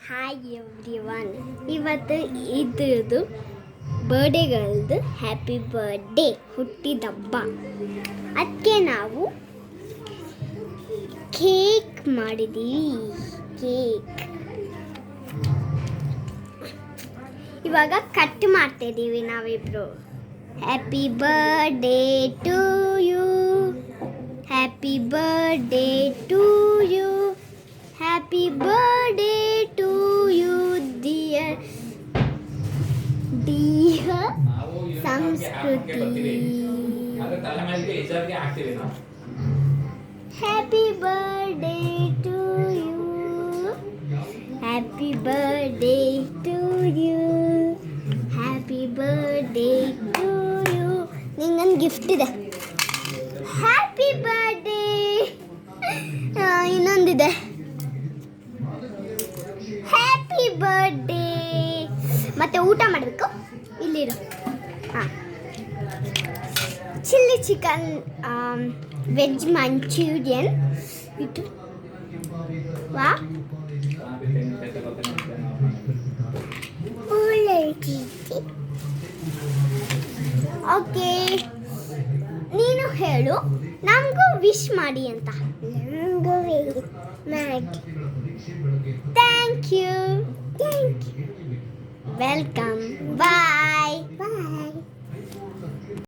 Hi everyone, ಇವತ್ತು ಇದ್ರದ್ದು ಬರ್ಡೇಗಳದ್ದು happy birthday ಹುಟ್ಟಿದಬ್ಬ. ಅದಕ್ಕೆ ನಾವು ಕೇಕ್ ಮಾಡಿದ್ದೀವಿ. ಕೇಕ್ ಇವಾಗ ಕಟ್ ಮಾಡ್ತಿದ್ದೀವಿ ನಾವಿಬ್ರು. Happy birthday to you, happy birthday to you, happy birthday to you dear Samskruti. Happy birthday to you, happy birthday to you, happy birthday to you. ನಿಂಗೊಂದು gift ಇದೆ. Happy birthday. ಇನ್ನೊಂದಿದೆ. Happy birthday. ಮತ್ತೆ ಊಟ ಮಾಡಬೇಕು. ಇಲ್ಲಿರು. ಹಾಂ, chilli chicken, veg manchurian ಇದು. ವಾ, okay, ನೀನು ಹೇಳು, ನಮಗೂ ವಿಶ್ ಮಾಡಿ ಅಂತ. ನಮಗೂ ಮಾಡಿ. Thank you. ವೆಲ್ಕಮ್. ಬಾಯ್.